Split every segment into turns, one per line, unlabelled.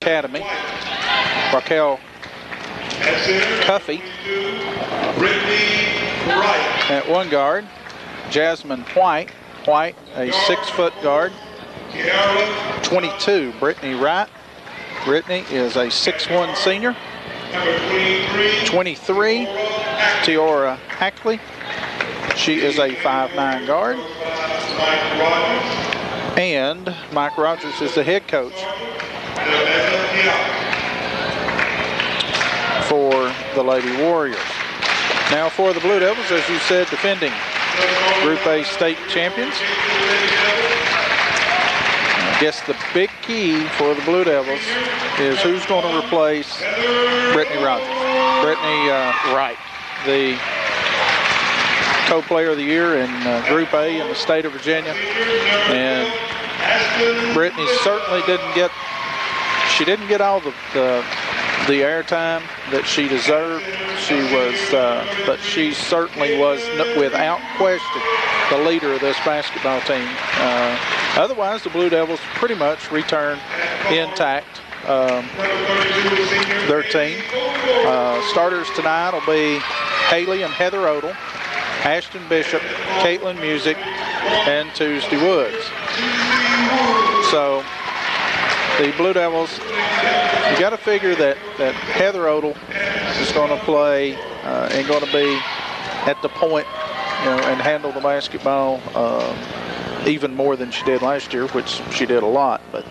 Academy. Raquel Cuffey at one guard. Jasmine White. White, a 6-foot guard. 22, Brittany Wright. Brittany is a 6'1" senior. 23, Tiora Hackley. She is a 5'9" guard. And Mike Rogers is the head coach for the Lady Warriors. Now for the Blue Devils, as you said, defending Group A state champions. I guess the big key for the Blue Devils is who's going to replace Brittany Rogers. Brittany Wright, the co-player of the year in Group A in the state of Virginia. And Brittany certainly didn't get all the airtime that she deserved. She was, but she certainly was, without question, the leader of this basketball team. Otherwise, the Blue Devils pretty much returned intact their team. Starters tonight will be Haley and Heather Odell, Ashton Bishop, Caitlin Music, and Tuesday Woods. So the Blue Devils, you got to figure that Heather Odell is going to play and going to be at the point, and handle the basketball even more than she did last year, which she did a lot. But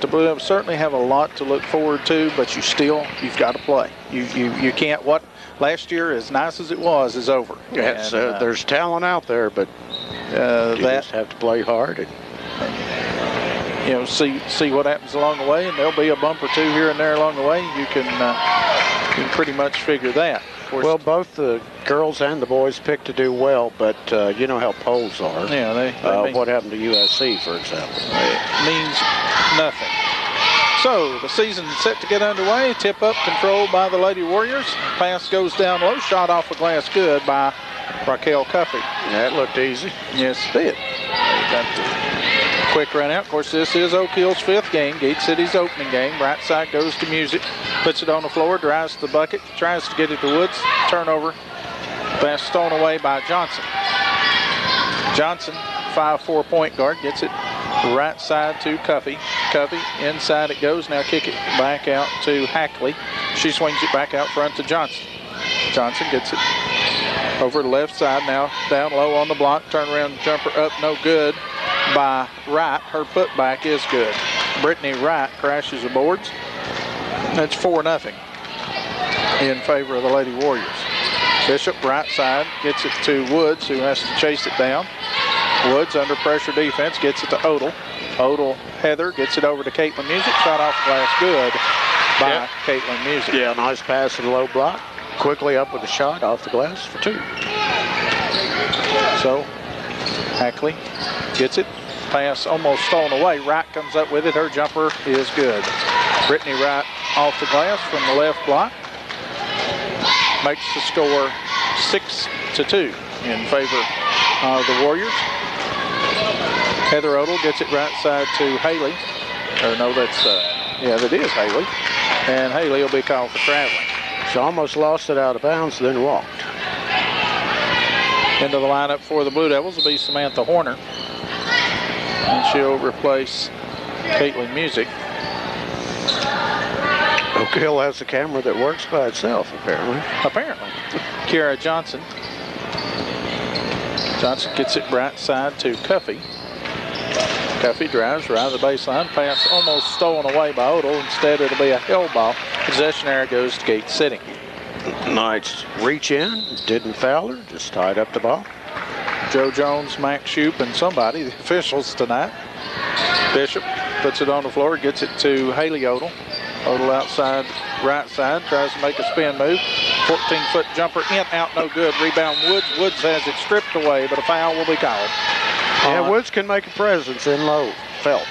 the Blue Devils certainly have a lot to look forward to. But you've got to play. You can't. What last year, as nice as it was, is over.
Yes, there's talent out there, but you just have to play hard and
see what happens along the way. And there'll be a bump or two here and there along the way. You can pretty much figure that.
Well, both the girls and the boys picked to do well, but you know how polls are.
Yeah, they
what happened to USC, for example?
It means nothing. So the season's set to get underway. Tip up controlled by the Lady Warriors. Pass goes down low. Shot off the glass good by Raquel Cuffey.
That looked easy.
Yes, it did. They got the quick run out. Of course, this is Oak Hill's 5th game. Gate City's opening game. Right side goes to Music. Puts it on the floor. Drives to the bucket. Tries to get it to Woods. Turnover. Pass stolen away by Johnson. Johnson, 5'4" point guard. Gets it right side to Cuffey. Cuffey, inside it goes. Now kick it back out to Hackley. She swings it back out front to Johnson. Johnson gets it over the left side. Now down low on the block. Turnaround jumper up, no good by Wright. Her putback is good. Brittany Wright crashes the boards. That's 4-0 in favor of the Lady Warriors. Bishop, right side, gets it to Woods, who has to chase it down. Woods, under pressure defense, gets it to Odell. Odell, Heather, gets it over to Caitlin Music. Shot off the glass, good by Caitlin Music.
Yeah, nice pass in the low block. Quickly up with a shot off the glass for 2.
So, Hackley gets it. Pass almost stolen away. Wright comes up with it. Her jumper is good. Brittany Wright off the glass from the left block. Makes the score 6-2 in favor of the Warriors. Heather Odell gets it right side to Haley. Or no, that is Haley. And Haley will be called for traveling.
She almost lost it out of bounds, then walked.
Into the lineup for the Blue Devils will be Samantha Horner. And she'll replace Caitlin Music.
Oak Hill has a camera that works by itself, apparently.
Kiara Johnson. Johnson gets it right side to Cuffey. Cuffey drives right to the baseline. Pass almost stolen away by Odell. Instead, it'll be a held ball. Possession area goes to Gate City.
Nice reach in. Didn't foul her. Just tied up the ball.
Joe Jones, Max Shoup, and somebody, the officials tonight. Bishop puts it on the floor. Gets it to Haley Odell. Odell outside, right side. Tries to make a spin move. 14-foot jumper in, out, no good. Rebound Woods. Woods has it stripped away, but a foul will be called.
Yeah, Woods can make a presence in low. Felt.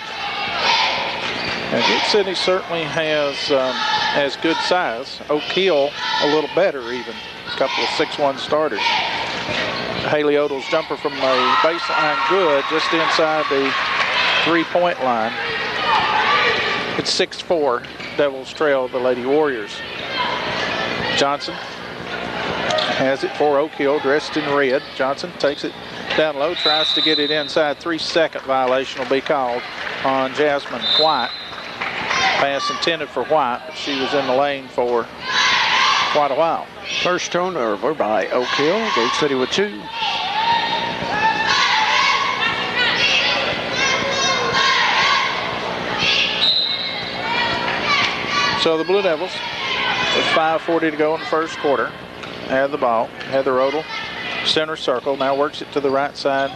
And Gate City certainly has good size. Oak Hill a little better even. A couple of 6'1" starters. Haley Odell's jumper from the baseline good, just inside the 3-point line. It's 6-4. Devils trail the Lady Warriors. Johnson has it for Oak Hill, dressed in red. Johnson takes it down low, tries to get it inside. 3-second violation will be called on Jasmine White. Pass intended for White, but she was in the lane for quite a while.
First turnover by Oak Hill. Gate City with 2.
So the Blue Devils, with 5:40 to go in the first quarter, have the ball. Heather Odell, center circle, now works it to the right side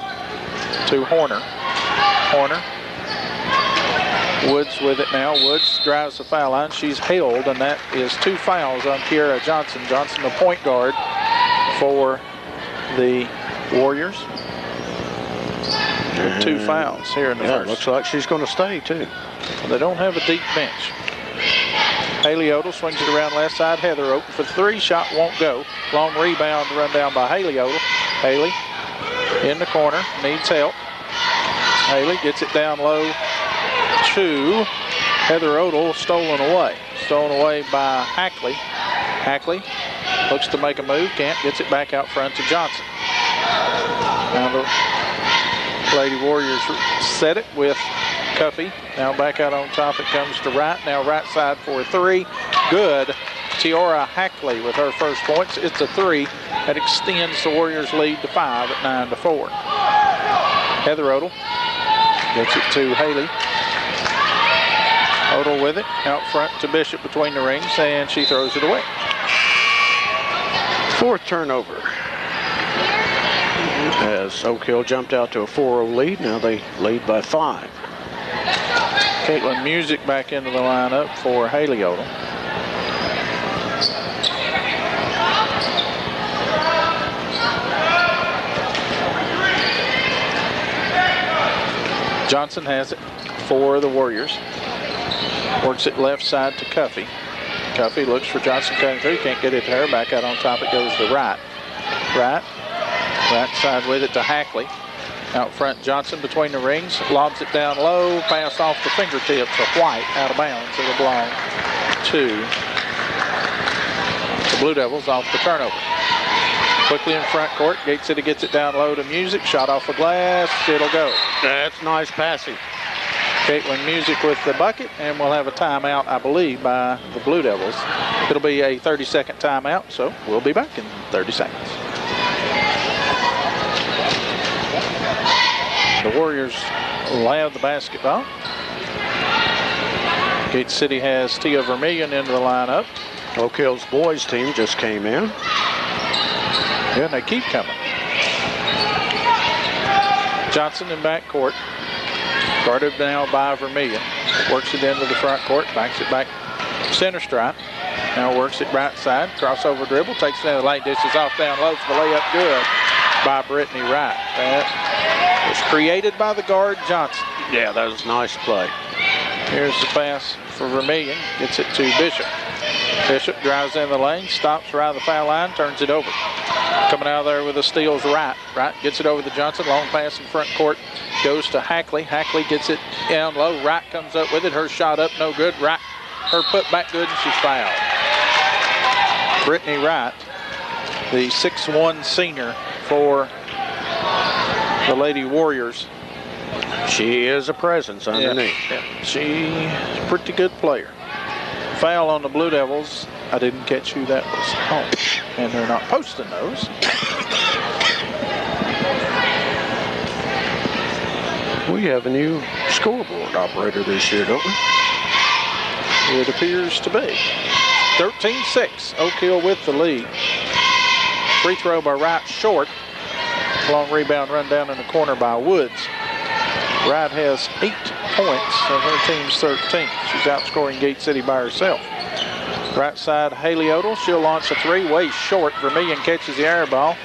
to Horner. Horner, Woods with it now. Woods drives the foul line. She's held, and that is 2 fouls on Kiera Johnson. Johnson, the point guard for the Warriors. 2 fouls here in the first.
Looks like she's going to stay, too.
They don't have a deep bench. Haley Odell swings it around left side. Heather open for 3. Shot won't go. Long rebound run down by Haley Odell. Haley in the corner. Needs help. Haley gets it down low to Heather Odell. Stolen away. Stolen away by Hackley. Hackley looks to make a move. Can't. Gets it back out front to Johnson. Now the Lady Warriors set it with Cuffey. Now back out on top, it comes to Wright. Now right side for 3. Good. Tiara Hackley with her first points. It's a 3 that extends the Warriors' lead to 5 at 9-4. Heather Odell gets it to Haley. Odell with it out front to Bishop between the rings, and she throws it away.
4th turnover. As Oak Hill jumped out to a 4-0 lead, now they lead by 5.
Caitlin Music back into the lineup for Haley Odell. Johnson has it for the Warriors. Works it left side to Cuffey. Cuffey looks for Johnson cutting through. Can't get it to her. Back out on top it goes to Wright. Wright. Right side with it to Hackley. Out front, Johnson between the rings, lobs it down low, pass off the fingertips of White, out of bounds. It'll belong to the Blue Devils off the turnover. Quickly in front court, Gate City gets it down low to Music, shot off the glass, it'll go.
That's nice passing.
Caitlin Music with the bucket, and we'll have a timeout, I believe, by the Blue Devils. It'll be a 30-second timeout, so we'll be back in 30 seconds. The Warriors will have the basketball. Gate City has Tia Vermillion into the lineup.
Oak Hill's boys team just came in.
Yeah, and they keep coming. Johnson in backcourt. Guarded now by Vermillion. Works it into the front court, backs it back center stripe. Now works it right side. Crossover dribble, takes it into the lane, dishes off down low for the layup. Good by Brittany Wright. That was created by the guard Johnson.
Yeah, that was a nice play.
Here's the pass for Vermillion. Gets it to Bishop. Bishop drives in the lane, stops right of the foul line, turns it over. Coming out of there with the steals, Wright. Wright gets it over to Johnson. Long pass in front court. Goes to Hackley. Hackley gets it down low. Wright comes up with it. Her shot up, no good. Wright, her put back good, and she's fouled. Brittany Wright, the 6'1" senior for the Lady Warriors.
She is a presence underneath.
Yeah. She's a pretty good player. Foul on the Blue Devils. I didn't catch who that was on. And they're not posting those.
We have a new scoreboard operator this year, don't we?
It appears to be. 13-6. Oak Hill with the lead. Free throw by Wright short. Long rebound run down in the corner by Woods. Wright has 8 points and her team's 13. She's outscoring Gate City by herself. Right side, Haley Odell. She'll launch a 3 way short. Vermillion catches the air ball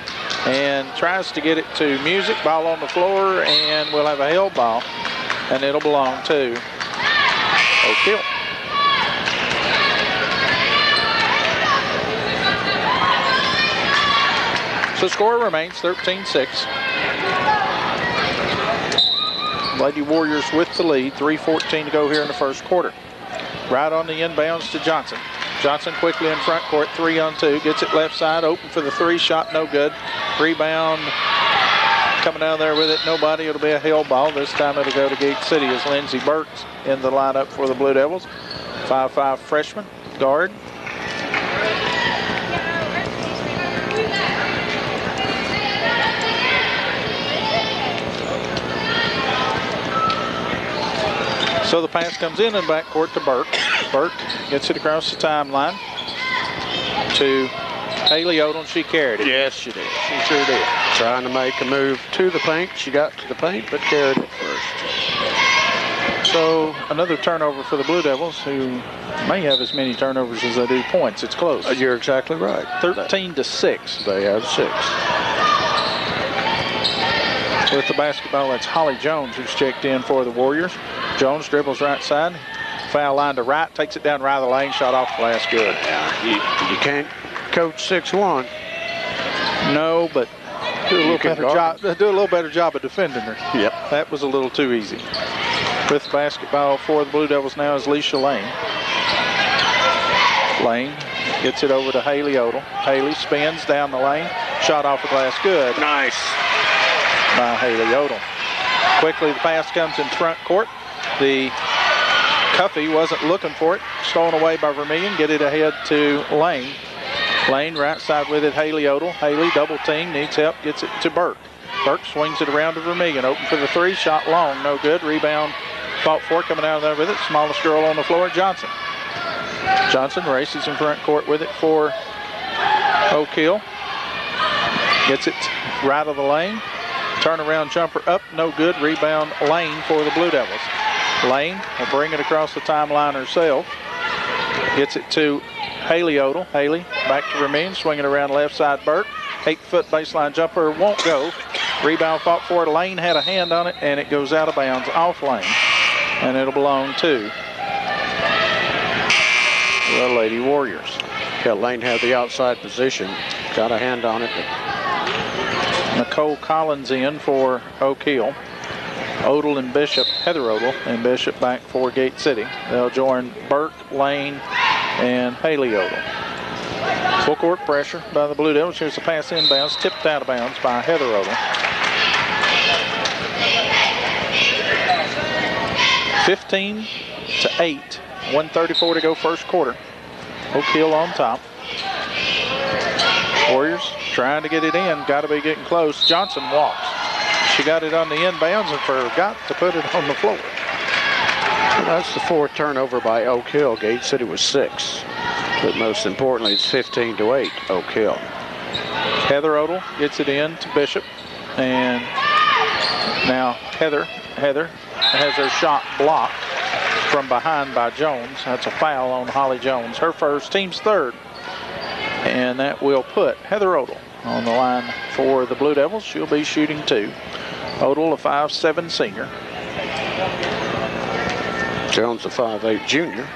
and tries to get it to Music. Ball on the floor, and we'll have a held ball, and it'll belong to Oak Hill. So score remains 13-6. Lady Warriors with the lead. 3:14 to go here in the first quarter. Right on the inbounds to Johnson. Johnson quickly in front court, 3-on-2. Gets it left side, open for the three shot, no good. Rebound coming down there with it, nobody. It'll be a hell ball. This time it'll go to Gate City as Lindsey Burks in the lineup for the Blue Devils. 5'5" freshman, guard. So the pass comes in backcourt to Burke. Burke gets it across the timeline to Haley Odom. She carried it.
Yes, she did.
She sure did.
Trying to make a move to the paint. She got to the paint, but carried it first.
So another turnover for the Blue Devils, who may have as many turnovers as they do points. It's close.
You're exactly right.
13-6.
They have 6.
With the basketball, that's Holly Jones who's checked in for the Warriors. Jones dribbles right side. Foul line to right. Takes it down right of the lane. Shot off glass. Good.
Yeah, you can't coach 6'1".
No, but do a little better job of defending her.
Yep.
That was a little too easy. With the basketball for the Blue Devils now is Leisha Lane. Lane gets it over to Haley Odom. Haley spins down the lane. Shot off the glass. Good.
Nice.
By Haley Odom. Quickly the pass comes in front court. The Cuffey wasn't looking for it. Stolen away by Vermillion. Get it ahead to Lane. Lane right side with it. Haley Odom. Haley double team. Needs help. Gets it to Burke. Burke swings it around to Vermillion. Open for the three. Shot long. No good. Rebound fought for. Coming out of there with it. Smallest girl on the floor. Johnson. Johnson races in front court with it for Oak Hill. Gets it right of the lane. Turnaround jumper up, no good. Rebound Lane for the Blue Devils. Lane will bring it across the timeline herself. Gets it to Haley Odom. Haley back to Vermillion, swinging around left side. Burke, 8-foot baseline jumper, won't go. Rebound fought for it. Lane had a hand on it, and it goes out of bounds off Lane. And it'll belong to the Lady Warriors.
Yeah, Lane had the outside position. Got a hand on it.
Nicole Collins in for Oak Hill. Odell and Bishop, Heather Odell and Bishop back for Gate City. They'll join Burke, Lane, and Haley Odell. Full court pressure by the Blue Devils. Here's the pass inbounds, tipped out of bounds by Heather Odell. 15-8, 1:34 to go first quarter. Oak Hill on top. Warriors trying to get it in. Got to be getting close. Johnson walks. She got it on the inbounds and forgot to put it on the floor.
Well, that's the 4th turnover by Oak Hill. Gate City was 6. But most importantly, it's 15-8 Oak Hill.
Heather Odell gets it in to Bishop. And now Heather has her shot blocked from behind by Jones. That's a foul on Holly Jones. Her first, team's 3rd. And that will put Heather Odell on the line for the Blue Devils. She'll be shooting 2. Odell, a 5'7" senior.
Jones, a 5'8" junior.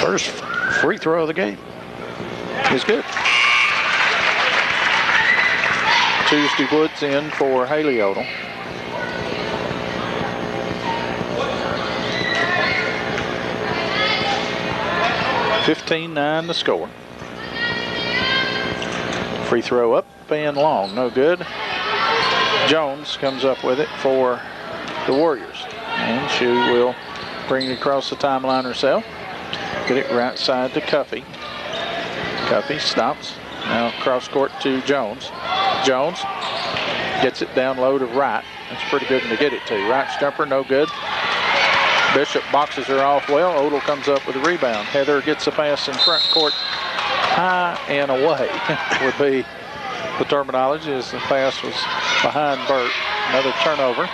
First free throw of the game.
Is good. Tuesday Woods in for Haley Odell. (15-9) the score. Free throw up and long, no good. Jones comes up with it for the Warriors. And she will bring it across the timeline herself. Get it right side to Cuffey. Cuffey stops. Now cross court to Jones. Jones gets it down low to Wright. That's pretty good to get it to. Wright's jumper, no good. Bishop boxes her off well. Odell comes up with a rebound. Heather gets the pass in front court. High and away would be the terminology, as the pass was behind Burke. Another turnover.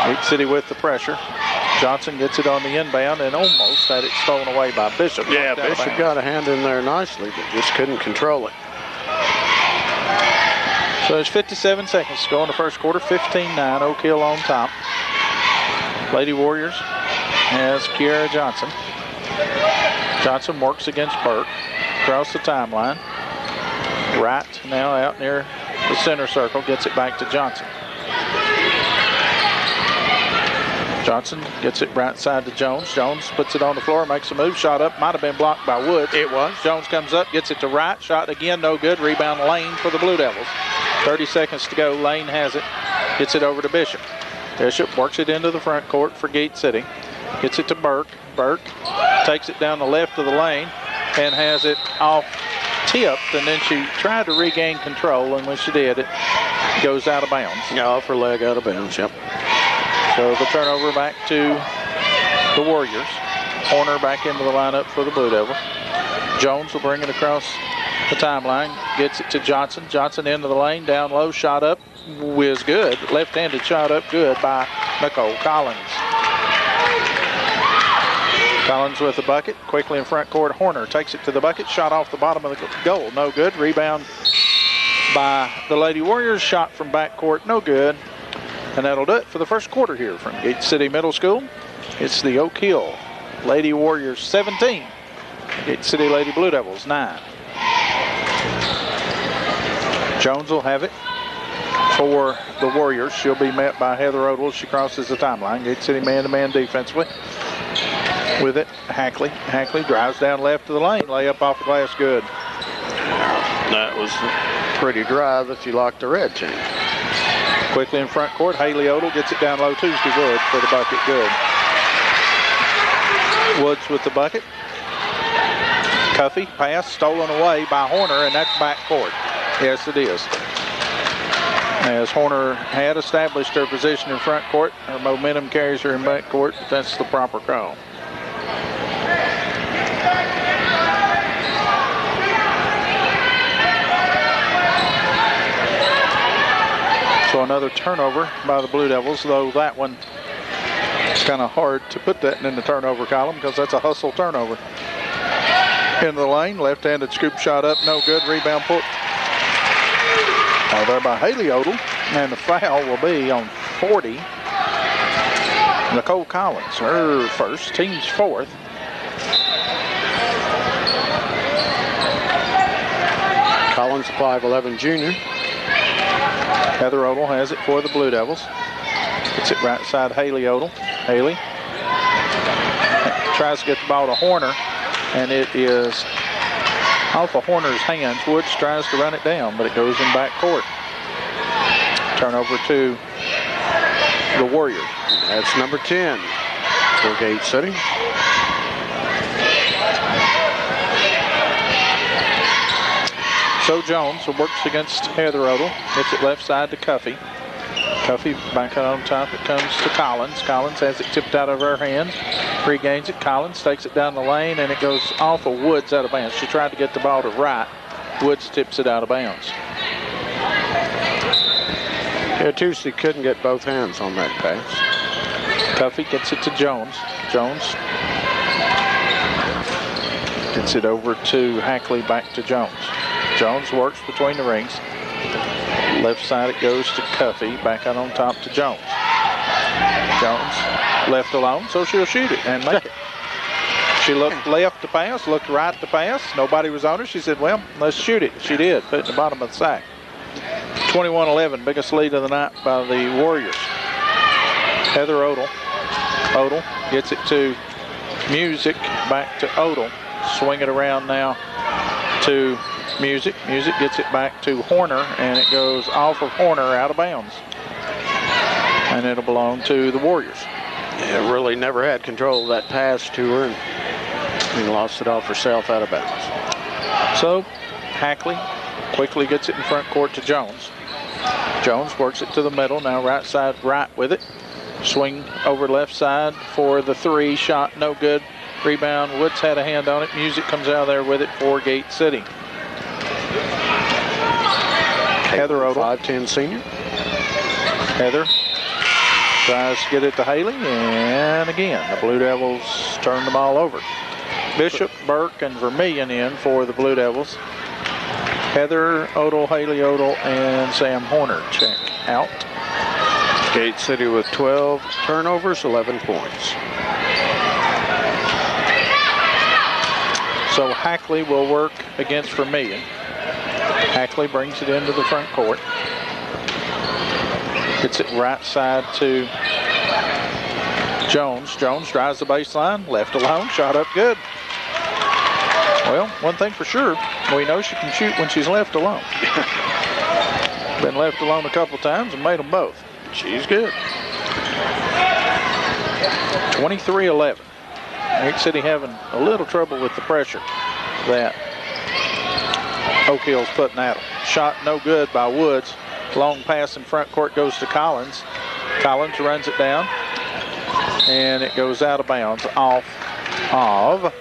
Gate City with the pressure. Johnson gets it on the inbound and almost had it stolen away by Bishop.
Yeah, Bishop got a hand in there nicely, but just couldn't control it.
So there's 57 seconds to go in the first quarter. 15-9, Oak Hill on top. Lady Warriors has Kiara Johnson. Johnson works against Burke. Across the timeline. Wright now out near the center circle. Gets it back to Johnson. Johnson gets it right side to Jones. Jones puts it on the floor, makes a move, shot up, might have been blocked by Woods.
It was.
Jones comes up, gets it to right, shot again, no good. Rebound Lane for the Blue Devils. 30 seconds to go. Lane has it, gets it over to Bishop. Bishop works it into the front court for Gate City. Gets it to Burke. Burke takes it down the left of the lane and has it off tipped, and then she tried to regain control, and when she did, it goes out of bounds.
Yeah, off her leg out of bounds, yep.
So the turnover back to the Warriors. Horner back into the lineup for the Blue Devils. Jones will bring it across the timeline, gets it to Johnson. Johnson into the lane, down low, shot up, whiz good. Left-handed shot up good by Nicole Collins. Collins with the bucket, quickly in front court. Horner takes it to the bucket, shot off the bottom of the goal, no good. Rebound by the Lady Warriors, shot from backcourt, no good. And that'll do it for the first quarter here from Gate City Middle School. It's the Oak Hill Lady Warriors 17, Gate City Lady Blue Devils 9. Jones will have it for the Warriors. She'll be met by Heather Odell as she crosses the timeline. Gate City man-to-man defensively. With it, Hackley. Hackley drives down left to the lane. Layup off the glass, good.
That was pretty drive if you locked the red chain.
Quickly in front court, Haley Odell gets it down low. Tuesday Woods for the bucket, good. Woods with the bucket. Cuffey, pass, stolen away by Horner, and that's back court. Yes, it is. As Horner had established her position in front court, her momentum carries her in back court, but that's the proper call. So another turnover by the Blue Devils, though that one is kind of hard to put that in the turnover column because that's a hustle turnover. In the lane, left-handed scoop shot up, no good. Rebound pull. There by Haley Odell, and the foul will be on 40. Nicole Collins, her first, team's fourth.
Collins, 5'11" junior.
Heather Odell has it for the Blue Devils. Gets it right side Haley Odell. Haley tries to get the ball to Horner, and it is off of Horner's hands. Woods tries to run it down, but it goes in back court. Turnover to the Warriors.
That's number 10 for Gate City.
So Jones works against Heather Odell. Gets it left side to Cuffey. Cuffey back on top. It comes to Collins. Collins has it tipped out of her hands. Regains it. Collins takes it down the lane, and it goes off of Woods out of bounds. She tried to get the ball to right. Woods tips it out of bounds.
Yeah, Tuesday couldn't get both hands on that pass.
Cuffey gets it to Jones. Jones gets it over to Hackley, back to Jones. Jones works between the rings. Left side it goes to Cuffey, back out on top to Jones. Jones left alone, so she'll shoot it and make it. She looked left to pass, looked right to pass. Nobody was on her. She said, well, let's shoot it. She did, put it in the bottom of the sack. 21-11, biggest lead of the night by the Warriors. Heather Odell. Odell gets it to Music, back to Odell. Swing it around now to Music. Music gets it back to Horner, and it goes off of Horner out of bounds. And it'll belong to the Warriors.
Yeah, really never had control of that pass to her and lost it off herself out of bounds.
So Hackley quickly gets it in front court to Jones. Jones works it to the middle, now right side right with it. Swing over left side for the three, shot no good. Rebound, Woods had a hand on it. Music comes out of there with it for Gate City. Heather Odell.
5'10" senior.
Heather tries to get it to Haley, and again, the Blue Devils turn the ball over. Bishop, Burke, and Vermillion in for the Blue Devils. Heather Odell, Haley Odell, and Sam Horner check out.
Gate City with 12 turnovers, 11 points.
So Hackley will work against Vermillion. Hackley brings it into the front court. Gets it right side to Jones drives the baseline, left alone, shot up good. Well, one thing for sure, we know she can shoot when she's left alone. Been left alone a couple times and made them both. She's good. 23-11. Gate City having a little trouble with the pressure that Oak Hill's putting at them. Shot no good by Woods. Long pass in front court goes to Collins. Collins runs it down, and it goes out of bounds off of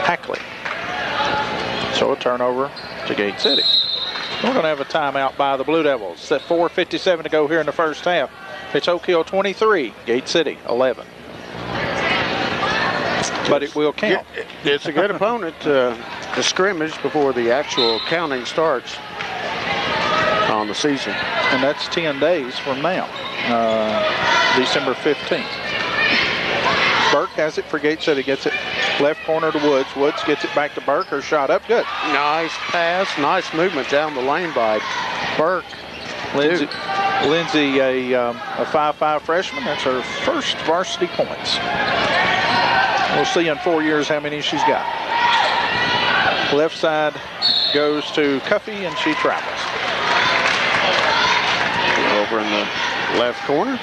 Hackley. So a turnover to Gate City. We're going to have a timeout by the Blue Devils. At 4:57 to go here in the first half. It's Oak Hill 23, Gate City 11. But it will count.
It's a good opponent to scrimmage before the actual counting starts on the season.
And that's 10 days from now, December 15th. Burke has it for Gate City, gets it left corner to Woods. Woods gets it back to Burke. Her shot up, good.
Nice pass, nice movement down the lane by Burke.
Lindsay, a 5'5" freshman. That's her first varsity points. We'll see in 4 years how many she's got. Left side goes to Cuffey, and she travels.
Over in the left corner.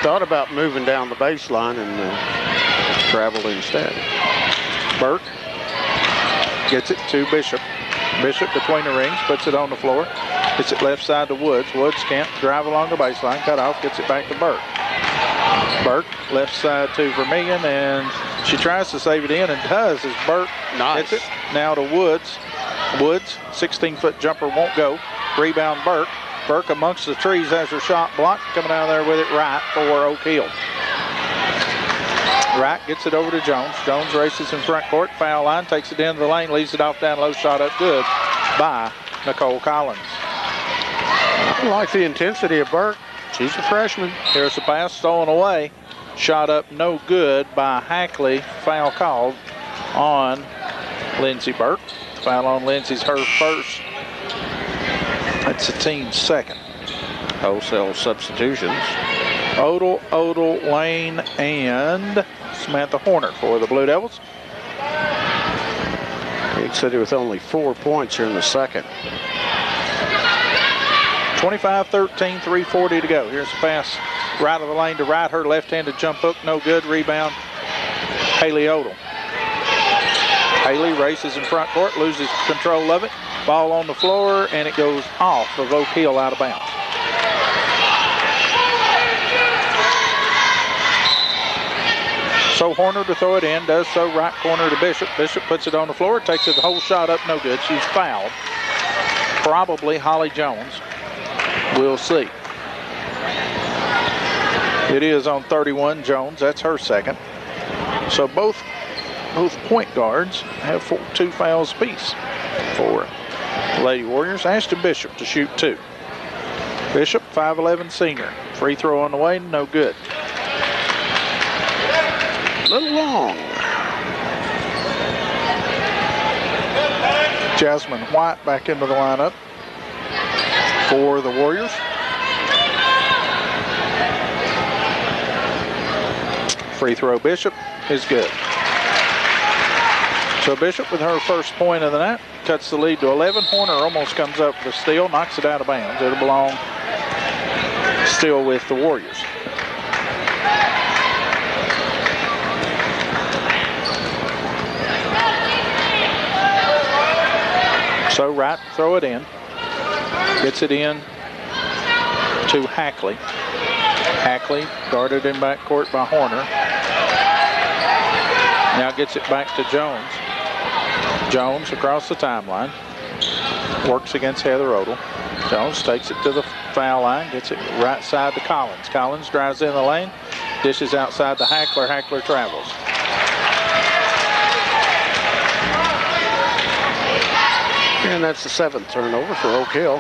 Thought about moving down the baseline and traveled instead.
Burke gets it to Bishop. Bishop between the rings, puts it on the floor. Gets it left side to Woods. Woods can't drive along the baseline. Cut off, gets it back to Burke. Burke, left side to Vermillion, and she tries to save it in and does as Burke gets it. Now to Woods. Woods, 16-foot jumper won't go. Rebound Burke. Burke amongst the trees has her shot blocked. Coming out of there with it right for Oak Hill. Wright gets it over to Jones. Jones races in front court. Foul line, takes it into the lane, leaves it off down low, shot up good by Nicole Collins.
I like the intensity of Burke. She's a freshman.
Here's the pass stolen away. Shot up no good by Hackley. Foul called on Lindsey Burke. Foul on Lindsay's her first. That's the team's second.
Wholesale substitutions.
Odell, Lane, and Samantha Horner for the Blue Devils.
Gate City with only 4 points here in the second.
25-13, 3:40 to go. Here's the pass right of the lane to Wright. Her left-handed jump hook, no good. Rebound, Haley Odell. Haley races in front court, loses control of it. Ball on the floor, and it goes off of Oak Hill out of bounds. So Horner to throw it in, does so right corner to Bishop. Bishop puts it on the floor, takes it the whole shot up, no good. She's fouled. Probably Holly Jones. We'll see. It is on 31, Jones. That's her second. So both point guards have 2 fouls apiece for Lady Warriors. Ashton Bishop to shoot 2. Bishop, 5'11" senior. Free throw on the way, no good.
A little long.
Jasmine White back into the lineup for the Warriors. Free throw Bishop is good. So Bishop with her first point of the night cuts the lead to 11. Horner almost comes up with a steal, knocks it out of bounds. It'll belong still with the Warriors. So Wright throw it in. Gets it in to Hackley. Hackley guarded in backcourt by Horner. Now gets it back to Jones. Jones across the timeline. Works against Heather Odell. Jones takes it to the foul line. Gets it right side to Collins. Collins drives in the lane. Dishes outside to Hackler. Hackler travels.
And that's the 7th turnover for Oak Hill.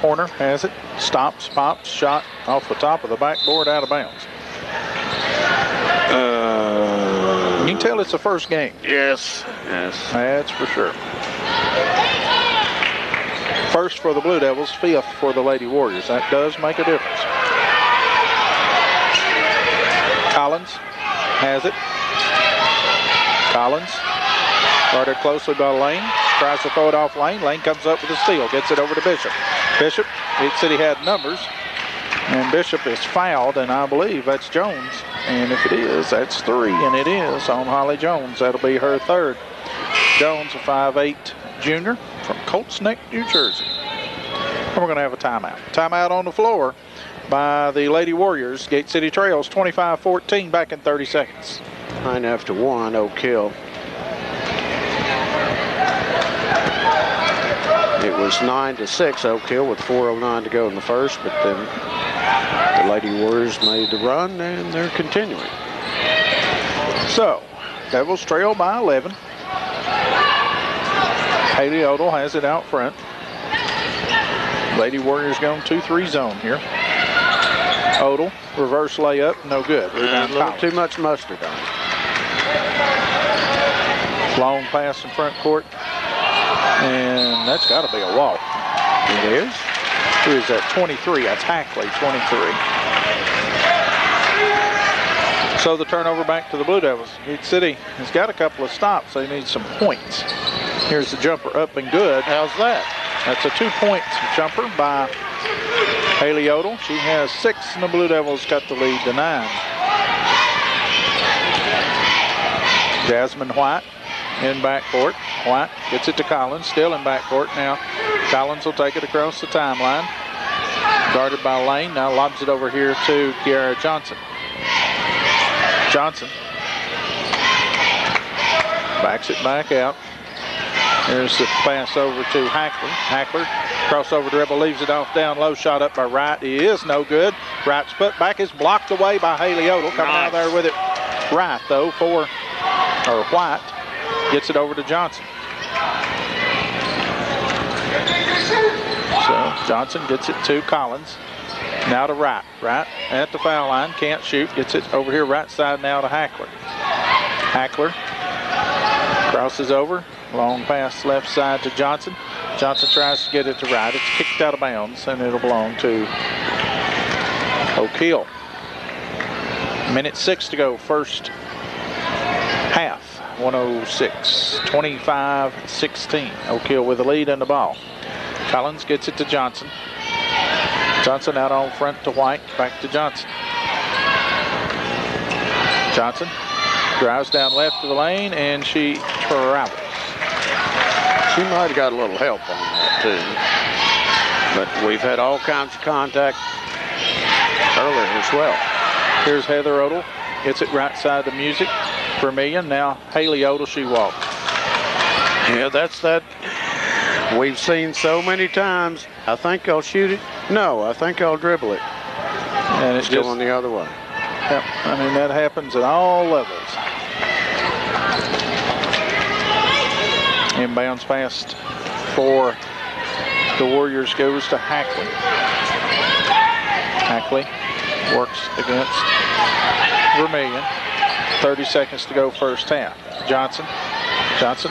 Horner has it. Stops, pops, shot off the top of the backboard, out of bounds. You can tell it's the first game.
Yes.
That's for sure. First for the Blue Devils, fifth for the Lady Warriors. That does make a difference. Collins has it. Collins guarded closely by Lane. Tries to throw it off Lane. Lane comes up with a steal. Gets it over to Bishop. Bishop, Gate City had numbers. And Bishop is fouled, and I believe that's Jones. And if it is, that's 3, and it is on Holly Jones. That'll be her third. Jones, a 5'8" junior from Colts Neck, New Jersey. And we're going to have a timeout. Timeout on the floor by the Lady Warriors. Gate City trails 25-14, back in 30 seconds.
9-1, Oak Hill. It was 9-6 Oak Hill with 4:09 to go in the first, but then the Lady Warriors made the run, and they're continuing.
So, Devils trail by 11. Haley Odell has it out front. Lady Warriors going 2-3 zone here. Odell, reverse layup, no good.
A little too much mustard on it.
Long pass in front court. And that's got to be a walk.
It is.
Who is that? 23. That's Hackley, 23. So the turnover back to the Blue Devils. Gate City has got a couple of stops. They need some points. Here's the jumper up and good.
How's that?
That's a 2-point jumper by Haley Odell. She has 6, and the Blue Devils cut the lead to 9. Jasmine White in backcourt. White gets it to Collins, still in backcourt. Now Collins will take it across the timeline. Guarded by Lane. Now lobs it over here to Kiara Johnson. Johnson backs it back out. There's the pass over to Hackler. Hackler, crossover dribble, leaves it off down low. Shot up by Wright. He is no good. Wright's put back is blocked away by Haley Odell. Coming out there with it. Wright, though, White gets it over to Johnson. So Johnson gets it to Collins. Now to Wright. Wright at the foul line. Can't shoot. Gets it over here right side now to Hackler. Hackler crosses over. Long pass left side to Johnson. Johnson tries to get it to Wright. It's kicked out of bounds, and it'll belong to Oak Hill. Minute 6 to go, first half. 106, 25-16. Oak Hill with the lead and the ball. Collins gets it to Johnson. Johnson out on front to White. Back to Johnson. Johnson drives down left to the lane, and she travels.
She might have got a little help on that, too. But we've had all kinds of contact earlier as well.
Here's Heather Odell. Gets it right side to Music. Vermillion. Now Haley Odell, she walks.
Yeah, that's that. We've seen so many times. I think I'll shoot it. No, I think I'll dribble it.
And it's
going the other way.
Yep, I mean, that happens at all levels. Inbounds pass for the Warriors goes to Hackley. Hackley works against Vermillion. 30 seconds to go first half. Johnson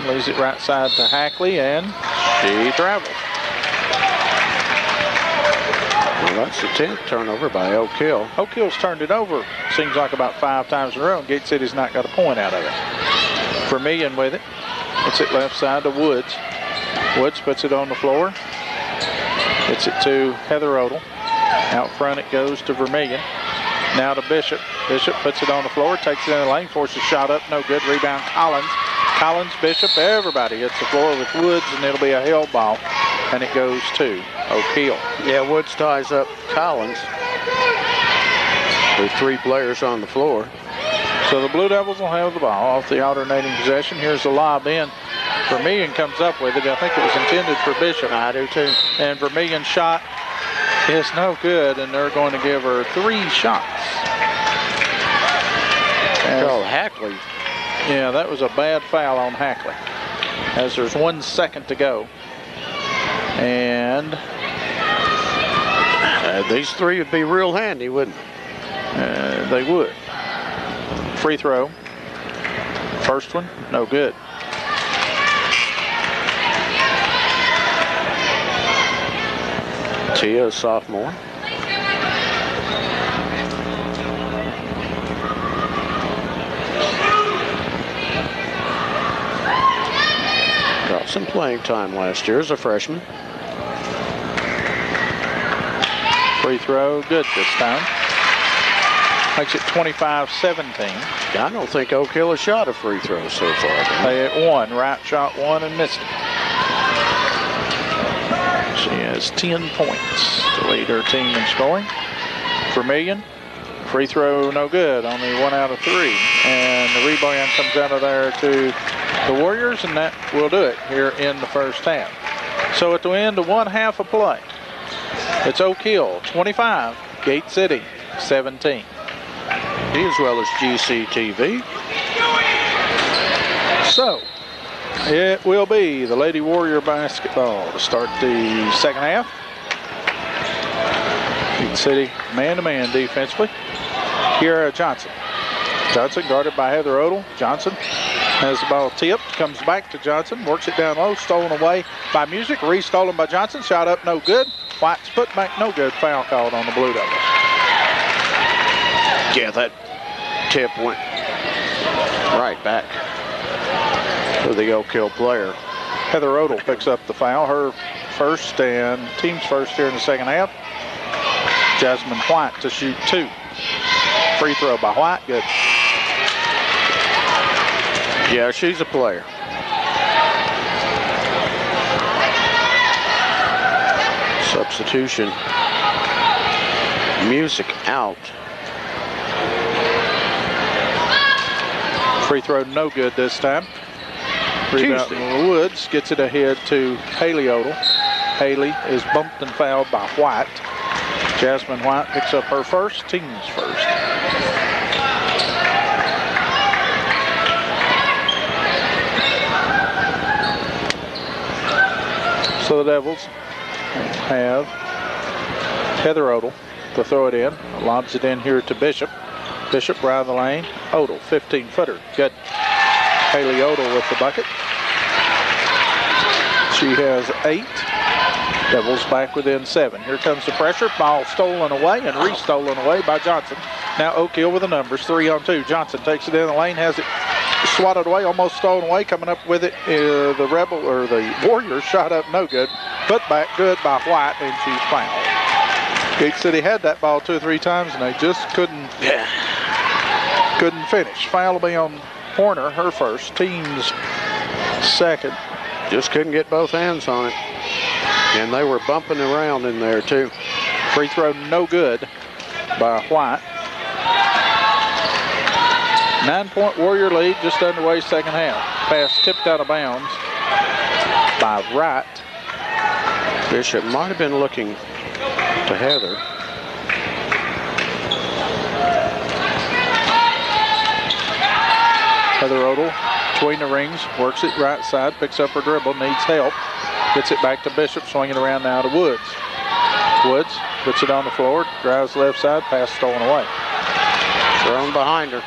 leaves it right side to Hackley, and she travels.
Well, that's the 10th turnover by Oak Hill.
Oak Hill's turned it over, seems like about 5 times in a row, and Gate City's not got a point out of it. Vermillion with it. It's it left side to Woods. Woods puts it on the floor. Gets it to Heather Odell. Out front it goes to Vermillion. Now to Bishop. Bishop puts it on the floor, takes it in the lane, forces shot up, no good. Rebound Collins. Collins, Bishop, everybody hits the floor with Woods, and it'll be a held ball, and it goes to Oak Hill.
Yeah, Woods ties up Collins. There are 3 players on the floor.
So the Blue Devils will have the ball off the alternating possession. Here's the lob in. Vermillion comes up with it. I think it was intended for Bishop.
I do too.
And Vermillion's shot is no good, and they're going to give her 3 shots.
Oh, Hackley.
Yeah, that was a bad foul on Hackley. As there's 1 second to go. And
these 3 would be real handy, wouldn't they?
They would. Free throw. First one, no good.
Tia, a sophomore. Got some playing time last year as a freshman.
Free throw, good this time. Makes it 25-17.
I don't think Oak Hill has shot a free throw so far.
They at one. Wright shot one and missed it. She has 10 points to lead her team in scoring. Vermillion, free throw no good. Only 1 out of 3. And the rebound comes out of there to the Warriors, and that will do it here in the first half. So at the end of one half of play, it's Oak Hill 25, Gate City 17.
As well as GCTV.
So it will be the Lady Warrior basketball to start the second half. Gate City man-to-man defensively. Kiara Johnson. Johnson guarded by Heather Odell. Johnson has the ball tipped, comes back to Johnson, works it down low, stolen away by Music, re-stolen by Johnson, shot up no good. White's put back no good, foul called on the Blue Devils.
Yeah, that tip went right back to the Oak Hill player.
Heather Odell picks up the foul, her first and team's first here in the second half. Jasmine White to shoot 2. Free throw by White, good.
Yeah, she's a player. Substitution. Music out.
Free throw no good this time. Rebound Woods gets it ahead to Haley Odell. Haley is bumped and fouled by White. Jasmine White picks up her first, team's first. So the Devils have Heather Odell to throw it in. Lobs it in here to Bishop. Bishop right of the lane. Odell, 15-footer. Good. Haley Odell with the bucket. She has 8. Devils back within 7. Here comes the pressure. Ball stolen away and re-stolen away by Johnson. Now Oak Hill with the numbers. 3-on-2. Johnson takes it in the lane, has it swatted away, almost stolen away. Coming up with it, the Warriors shot up no good. Put back good by White, and she's fouled. Gate City had that ball 2 or 3 times, and they just couldn't finish. Foul will be on Horner, her first, team's second.
Just couldn't get both hands on it. And they were bumping around in there too.
Free throw no good by White. 9-point Warrior lead, just underway second half. Pass tipped out of bounds by Wright.
Bishop might have been looking to Heather.
Heather Odell between the rings, works it right side, picks up her dribble, needs help. Gets it back to Bishop, swinging around now to Woods. Woods puts it on the floor, drives left side, pass stolen away.
Thrown behind her.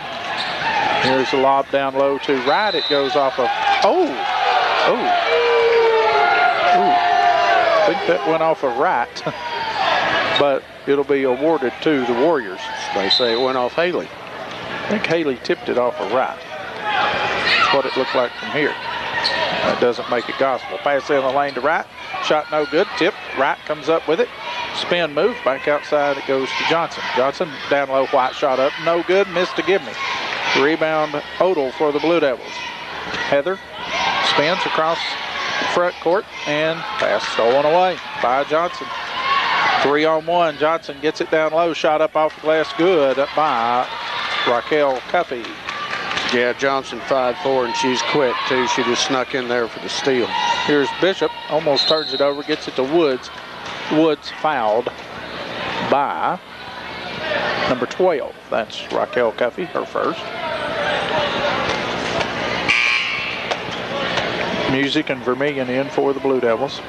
Here's the lob down low to Wright. It goes off of, I think that went off of Wright, but it'll be awarded to the Warriors.
They say it went off Haley.
I think Haley tipped it off of Wright. That's what it looked like from here. That doesn't make it gospel. Pass in the lane to Wright. Shot no good. Tip. Wright comes up with it. Spin move. Back outside it goes to Johnson. Johnson down low. White shot up. No good. Missed to give me. Rebound Odell for the Blue Devils. Heather spins across the front court and pass stolen away by Johnson. 3-on-1. Johnson gets it down low. Shot up off the glass. Good by Raquel Cuffey.
Yeah, Johnson 5'4", and she's quick too. She just snuck in there for the steal.
Here's Bishop, almost turns it over, gets it to Woods. Woods fouled by number 12. That's Raquel Cuffey, her first. Music and Vermillion in for the Blue Devils.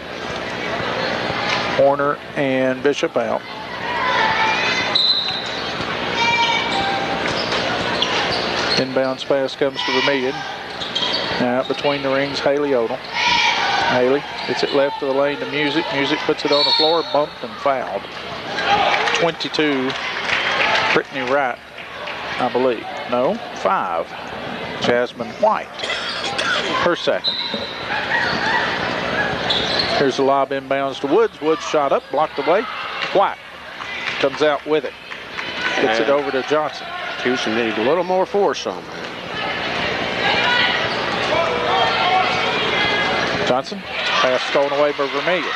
Horner and Bishop out. Inbounds pass comes to Vermillion. Now between the rings, Haley Odell. Haley gets it left of the lane to Music. Music puts it on the floor, bumped and fouled. 22, Brittany Wright, I believe. No, 5, Jasmine White, her second. Here's the lob inbounds to Woods. Woods shot up, blocked away. White comes out with it. Gets it over to Johnson.
Houston needs a little more force on that.
Johnson, pass stolen away by Vermillion.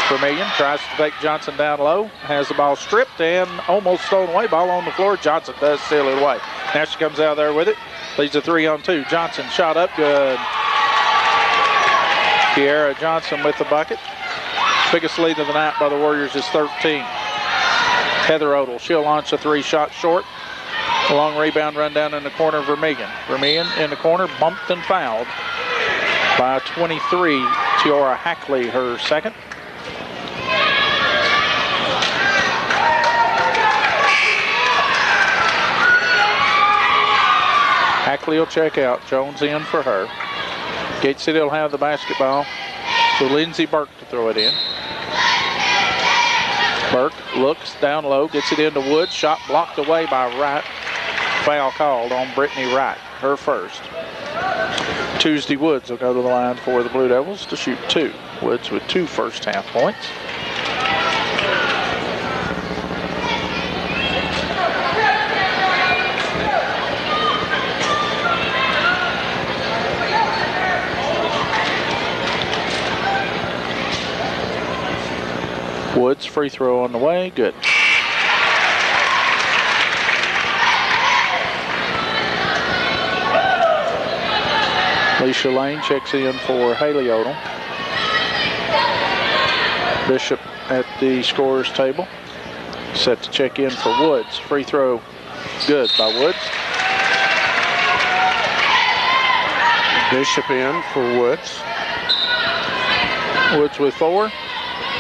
Vermillion tries to take Johnson down low, has the ball stripped and almost stolen away. Ball on the floor. Johnson does steal it away. Now she comes out there with it. Leads a 3-on-2. Johnson shot up good. Kiara Johnson with the bucket. Biggest lead of the night by the Warriors is 13. Heather Odell, she'll launch a 3 shot short. A long rebound run down in the corner of Vermillion. Vermillion in the corner, bumped and fouled by 23. Tiara Hackley, her second. Hackley will check out. Jones in for her. Gate City will have the basketball. So Lindsey Burke to throw it in. Burke looks down low, gets it into Woods. Shot blocked away by Wright. Foul called on Brittany Wright, her first. Tuesday Woods will go to the line for the Blue Devils to shoot 2. Woods with 2 first half points. Woods free throw on the way, good. Alicia Lane checks in for Haley Odell. Bishop at the scorer's table. Set to check in for Woods. Free throw good by Woods.
Bishop in for Woods.
Woods with 4.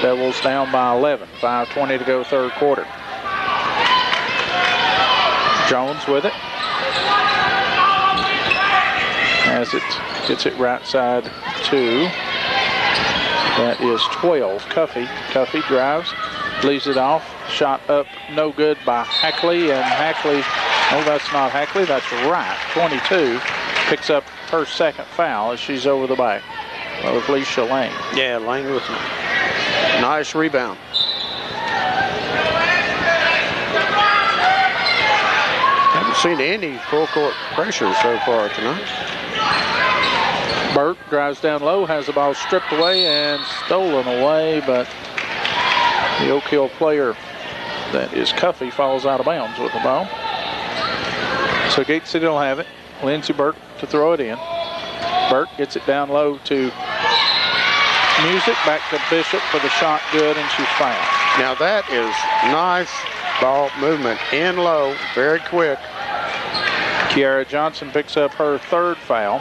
Devils down by 11. 5:20 to go third quarter. Jones with it. As it gets it right side 2. That is 12. Cuffey drives, leaves it off. Shot up, no good by Hackley. And Hackley, oh, that's not Hackley, that's Wright. 22 picks up her second foul as she's over the back of Alicia Lane.
Yeah, Lane with me. Nice rebound. Haven't seen any full court pressure so far tonight.
Burke drives down low, has the ball stripped away and stolen away, but the Oak Hill player, that is Cuffey, falls out of bounds with the ball. So Gate City will have it. Lindsey Burke to throw it in. Burke gets it down low to Music, back to Bishop for the shot, good, and she's fouled.
Now that is nice ball movement in low, very quick.
Kiara Johnson picks up her third foul.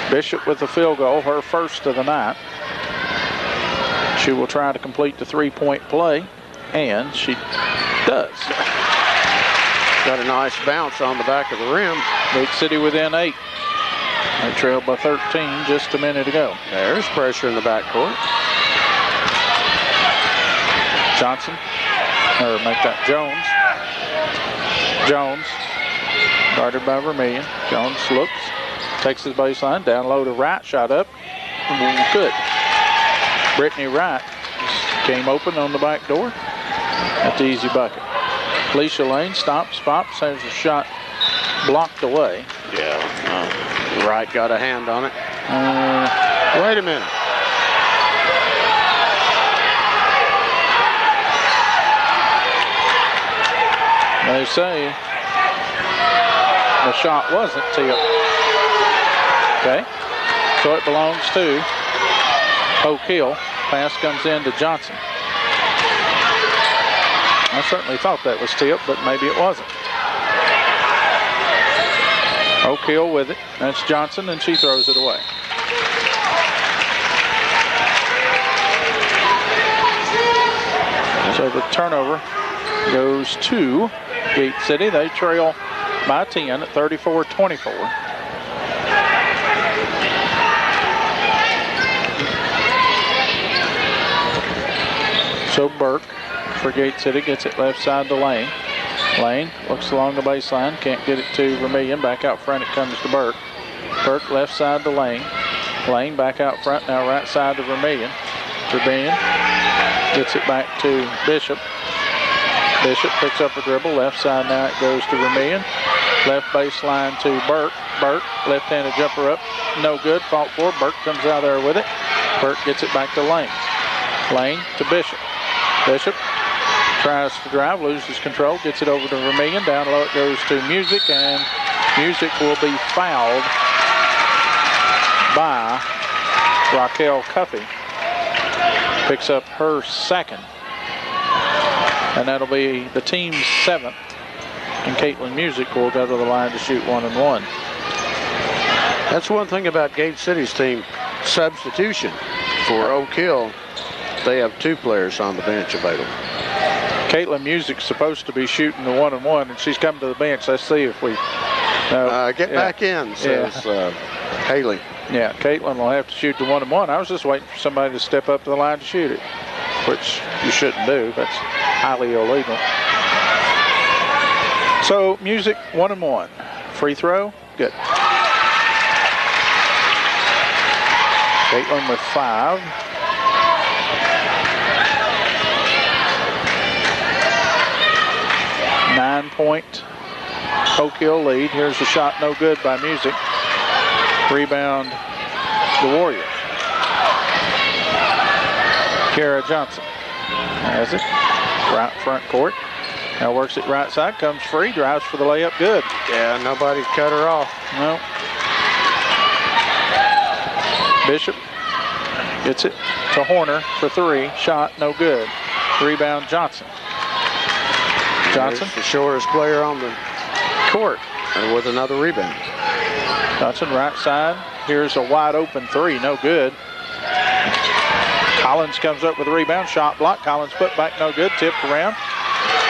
Bishop with the field goal, her first of the night. She will try to complete the 3-point play, and she does.
Got a nice bounce on the back of the rim.
Gate City within 8. They trailed by 13 just a minute ago.
There's pressure in the backcourt.
Johnson, or make that Jones. Jones, guarded by Vermillion. Jones looks, takes his baseline, down low to Wright, shot up, good. Brittany Wright came open on the back door at the easy bucket. Alicia Lane stops, pops, has a shot blocked away.
Yeah, Wright got a hand on it. Wait a minute.
They say the shot wasn't tipped. Okay, so it belongs to Oak Hill. Pass comes in to Johnson. I certainly thought that was tipped, but maybe it wasn't. Oak Hill with it. That's Johnson, and she throws it away. So the turnover goes to Gate City. They trail by 10 at 34-24. So Burke for Gate City gets it left side to Lane. Lane looks along the baseline, can't get it to Vermillion. Back out front it comes to Burke. Burke left side to Lane. Lane back out front, now right side to Vermillion. Vermillion gets it back to Bishop. Bishop picks up a dribble, left side now it goes to Vermillion. Left baseline to Burke. Burke, left-handed jumper up, no good, fought for. Burke comes out there with it. Burke gets it back to Lane. Lane to Bishop. Bishop tries to drive, loses control, gets it over to Vermillion. Down low it goes to Music, and Music will be fouled by Raquel Cuffey. Picks up her second. And that'll be the team's 7th. And Caitlin Music will go to the line to shoot 1 and 1.
That's one thing about Gate City's team. Substitution for Oak Hill. They have 2 players on the bench available.
Caitlin Music's supposed to be shooting the 1 and 1, and she's come to the bench. Let's see if we
get back in, says Haley.
Yeah, Caitlin will have to shoot the 1 and 1. I was just waiting for somebody to step up to the line to shoot it, which you shouldn't do. That's highly illegal. So Music 1 and 1. Free throw, good. Caitlin with 5. Nine-point Oak Hill lead. Here's the shot, no good by Music. Rebound, the Warriors. Kara Johnson has it. Right front court. Now works it right side, comes free, drives for the layup, good.
Yeah, nobody cut her off.
No. Bishop gets it to Horner for 3. Shot, no good. Rebound, Johnson. Johnson,
the shortest player on the court, and with another rebound.
Johnson, right side. Here's a wide open 3, no good. Collins comes up with a rebound, shot block. Collins put back, no good, tipped around.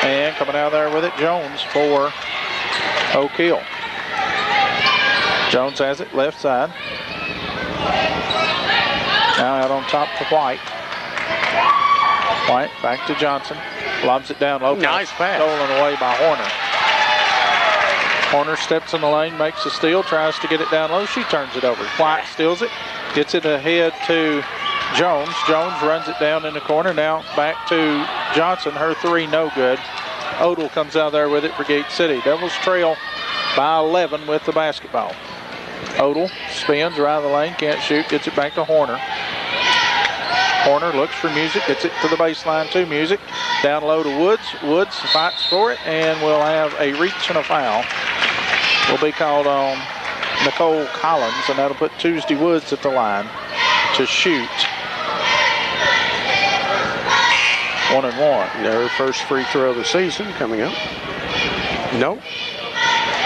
And coming out there with it, Jones for Oak Hill. Jones has it, left side. Now out on top to White. White back to Johnson. Lobs it down low.
Nice pass.
Stolen away by Horner. Horner steps in the lane, makes a steal, tries to get it down low. She turns it over. White steals it, gets it ahead to Jones. Jones runs it down in the corner. Now back to Johnson. Her 3, no good. Odell comes out there with it for Gate City. Devils trail by 11 with the basketball. Odell spins right of the lane, can't shoot, gets it back to Horner. Horner looks for Music, gets it to the baseline to Music. Down low to Woods. Woods fights for it, and we'll have a reach and a foul. Will be called on Nicole Collins, and that'll put Tuesday Woods at the line to shoot 1 and 1.
Their first free throw of the season coming up. Nope.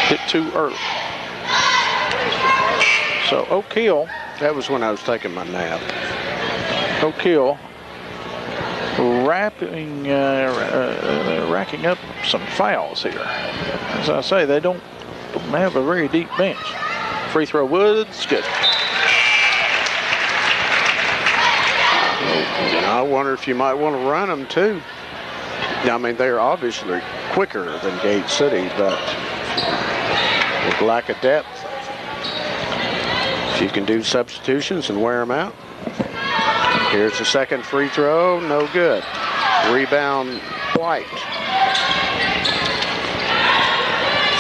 Hit too early. So Oak Hill.
That was when I was taking my nap.
Oak Hill racking up some fouls here. As I say, they don't have a very deep bench. Free throw, Woods, good.
I wonder if you might want to run them too. I mean, they're obviously quicker than Gate City, but with lack of depth, if you can do substitutions and wear them out. Here's the second free throw, no good. Rebound, White.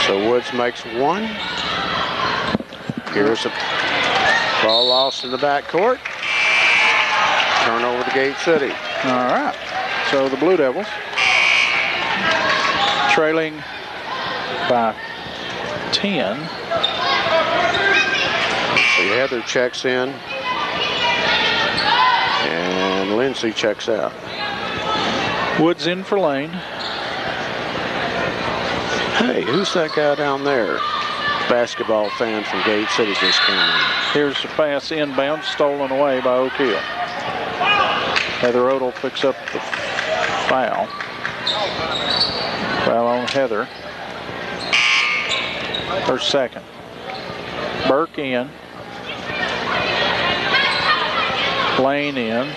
So Woods makes 1. Here's a ball lost in the backcourt. Turnover to Gate City.
All right. So the Blue Devils trailing by 10.
See, Heather checks in. And Lindsay checks out.
Woods in for Lane.
Hey, who's that guy down there? Basketball fan from Gate City just came in.
Here's the pass inbound, stolen away by Oak Hill. Heather Odell picks up the foul. Foul on Heather. Her second. Burke in. Lane in.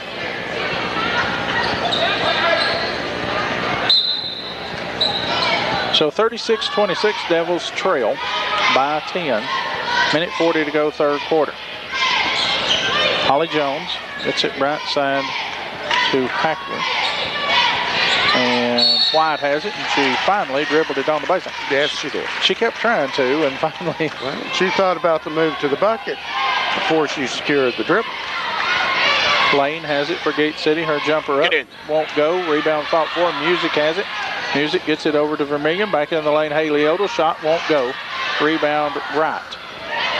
So 36-26, Devils trail by 10. Minute 40 to go, third quarter. Holly Jones gets it right side to Hackley. And White has it, and she finally dribbled it on the baseline.
Yes, she did.
She kept trying to, and finally...
Well, she thought about the move to the bucket before she secured the dribble.
Lane has it for Gate City. Her jumper up.
Get in.
Won't go. Rebound fought for. Music has it. Music gets it over to Vermillion. Back in the lane, Haley Odell. Shot won't go. Rebound Wright.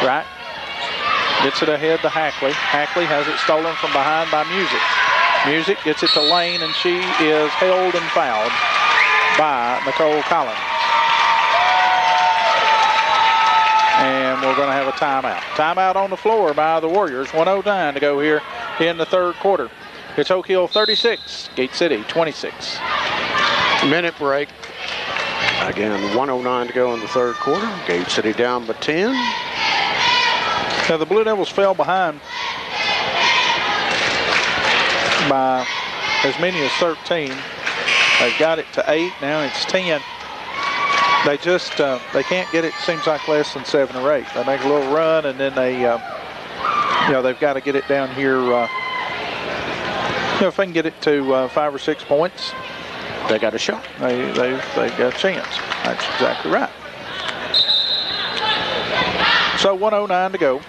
Wright gets it ahead to Hackley. Hackley has it stolen from behind by Music. Music gets it to Lane, and she is held and fouled by Nicole Collins. And we're going to have a timeout. Timeout on the floor by the Warriors. 1:09 to go here in the third quarter. It's Oak Hill 36, Gate City 26.
Minute break. Again, 1:09 to go in the third quarter. Gate City down by 10.
Now the Blue Devils fell behind by as many as 13. They've got it to 8. Now it's 10. They just they can't get it. Seems like less than 7 or 8. They make a little run, and then they they've got to get it down here. If they can get it to 5 or 6 points,
they got a shot.
They've got a chance. That's exactly right. So 1:09 to go.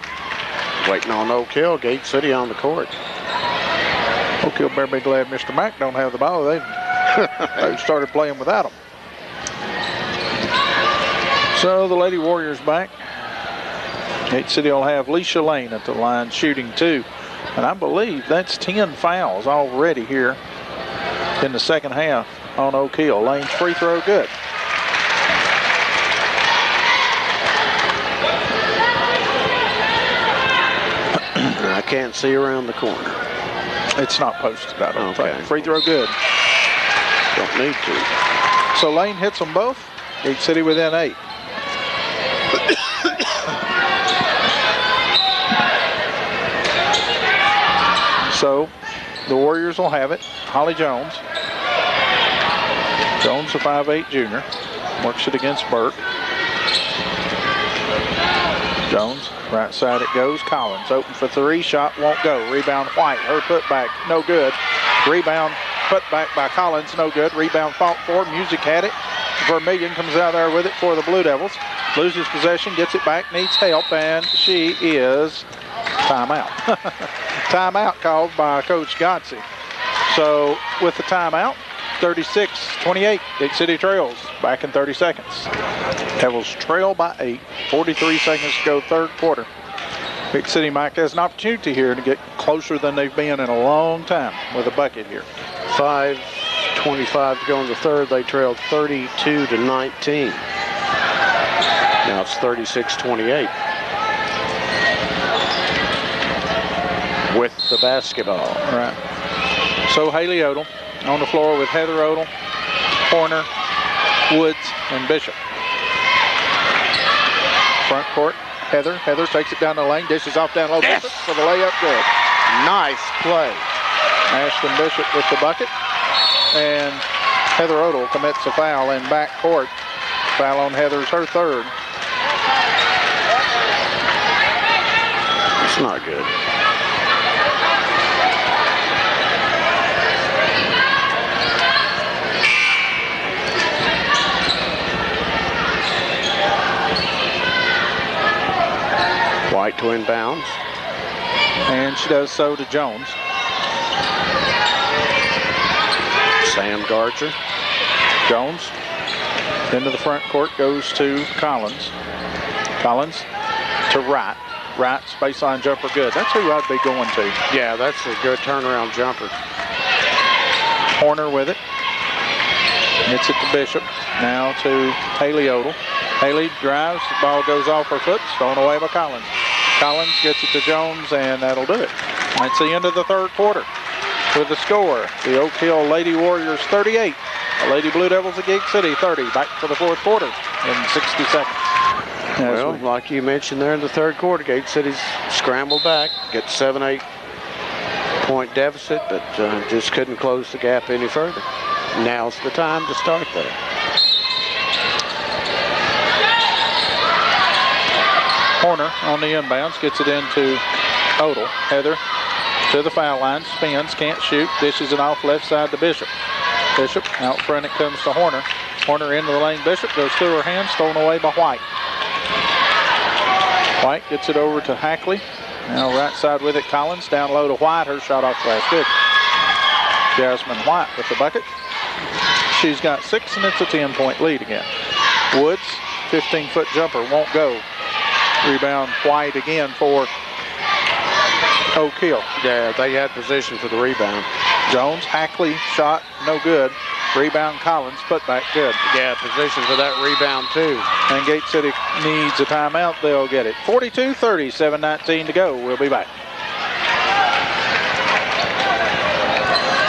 Waiting on Oak Hill. Gate City on the court.
Oak Hill better be glad Mr. Mack don't have the ball. They've started playing without him. So the Lady Warriors back. Gate City will have Leisha Lane at the line shooting 2. And I believe that's 10 fouls already here in the second half on Oak Hill. Lane's free throw good.
I can't see around the corner.
It's not posted, I don't
think.
Free throw good.
Don't need to.
So Lane hits them both. Gate City within 8. So the Warriors will have it. Holly Jones. Jones, a 5'8" junior. Works it against Burke. Jones, right side it goes. Collins open for 3. Shot won't go. Rebound White. Her putback, no good. Rebound put back by Collins, no good. Rebound fought for. Music had it. Vermillion comes out there with it for the Blue Devils. Loses possession, gets it back, needs help, and she is timeout. Timeout called by Coach Godsey. So with the timeout, 36-28, Gate City trails back in 30 seconds. Devils trail by 8, 43 seconds to go, third quarter. Gate City, Mike, has an opportunity here to get closer than they've been in a long time with a bucket here.
5:25 to go in the third. They trailed 32-19. Now it's 36-28. With the basketball.
All right. So Haley Odell on the floor with Heather Odell, Horner, Woods, and Bishop. Front court, Heather. Heather takes it down the lane, dishes off down low.
Yes.
For the layup, good.
Nice play.
Ashton Bishop with the bucket. And Heather Odell commits a foul in back court. Foul on Heather's her third.
It's not good. White to inbounds.
And she does so to Jones.
Sam Garcher.
Jones into the front court goes to Collins. Collins to Wright. Wright's baseline jumper good. That's who I'd be going to.
Yeah, that's a good turnaround jumper.
Horner with it. Gets it to Bishop. Now to Haley Odell. Haley drives. The ball goes off her foot. Thrown away by Collins. Collins gets it to Jones, and that'll do it. That's the end of the third quarter. With the score, the Oak Hill Lady Warriors 38. The Lady Blue Devils of Gate City 30. Back for the fourth quarter in 60 seconds.
Well, like you mentioned there in the third quarter, Gate City's scrambled back, get 7-8 point deficit, but just couldn't close the gap any further. Now's the time to start that.
Horner on the inbounds, gets it into Odell. Heather to the foul line, spins, can't shoot, dishes it off left side to Bishop. Bishop out front, it comes to Horner. Horner into the lane, Bishop goes through her hands, stolen away by White. White gets it over to Hackley. Now right side with it, Collins, down low to White, her shot off glass, good. Jasmine White with the bucket. She's got 6 and it's a 10-point lead again. Woods, 15-foot jumper, won't go. Rebound White again for Oak Hill.
Yeah, they had position for the rebound.
Jones, Hackley, shot, no good. Rebound Collins, put back, good.
Yeah, position for that rebound too.
And Gate City needs a timeout, they'll get it. 42-30, 7:19 to go. We'll be back.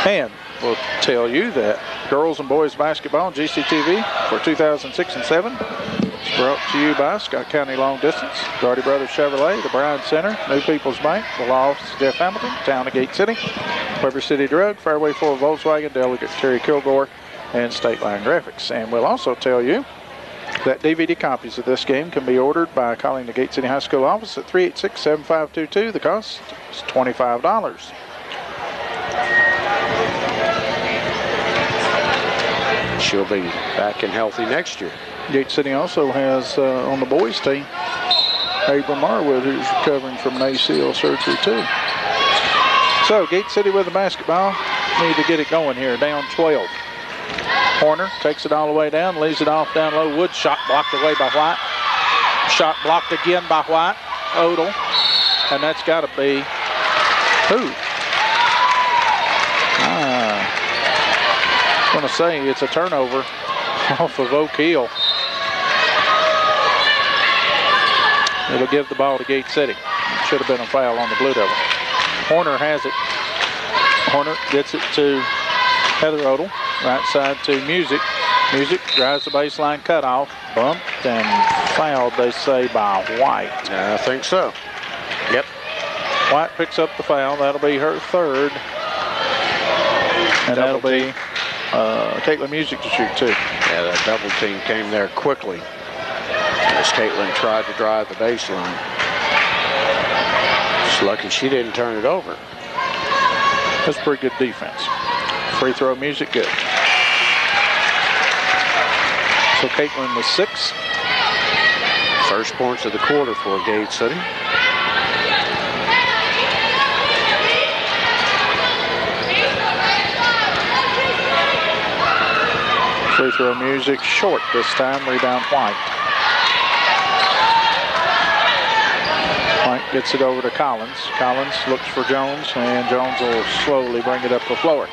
And we'll tell you that girls and boys basketball on GCTV for 2006 and 7 is brought to you by Scott County Long Distance, Gardy Brothers Chevrolet, the Bryan Center, New People's Bank, the law office of Jeff Hamilton, Town of Gate City, Weber City Drug, Fairway Ford Volkswagen, Delegate Terry Kilgore, and State Line Graphics. And we'll also tell you that DVD copies of this game can be ordered by calling the Gate City High School office at 386-7522. The cost is $25.
She'll be back and healthy next year.
Gate City also has on the boys team Abram Marwood, who's recovering from an ACL surgery too. So Gate City with the basketball, need to get it going here, down 12. Horner takes it all the way down, leaves it off down low. Wood shot blocked away by White. Shot blocked again by White. Odell, and that's got to be who? I'm going to say it's a turnover off of Oak Hill. It'll give the ball to Gate City. It should have been a foul on the Blue Devil. Horner has it. Horner gets it to Heather Odell. Right side to Music. Music drives the baseline cutoff. Bumped and fouled, they say, by White.
I think so. Yep.
White picks up the foul. That'll be her third. And that'll be Caitlin Music to shoot too.
Yeah, that double team came there quickly as Caitlin tried to drive the baseline. She's lucky she didn't turn it over.
That's pretty good defense. Free throw Music, good. So Caitlin with 6.
First points of the quarter for Gate City.
Free throw Music short this time. Rebound White. White gets it over to Collins. Collins looks for Jones, and Jones will slowly bring it up the floor.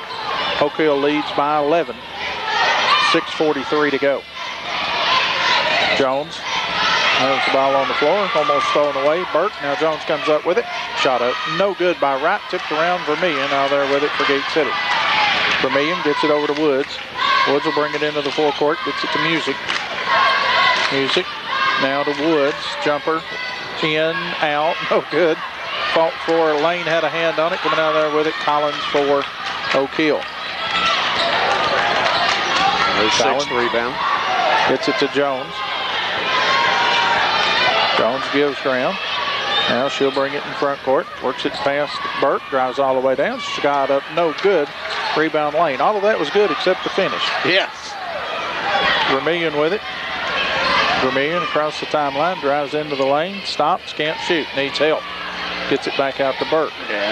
Oak Hill leads by 11. 6:43 to go. Jones has the ball on the floor, almost stolen away. Burke, now Jones comes up with it. Shot up, no good by Wright. Tipped around Vermillion, out there with it for Gate City. Vermillion gets it over to Woods. Woods will bring it into the forecourt, gets it to Music. Music now to Woods. Jumper in, out, no good. Fought for, Lane had a hand on it, coming out there with it. Collins for Oak Hill.
There's 6th rebound.
Gets it to Jones. Jones gives ground. Now she'll bring it in front court. Works it past Burke. Drives all the way down. Shot up, no good. Rebound Lane. All of that was good except the finish.
Yes.
Vermillion with it. Vermillion across the timeline. Drives into the lane. Stops. Can't shoot. Needs help. Gets it back out to Burke.
Yeah.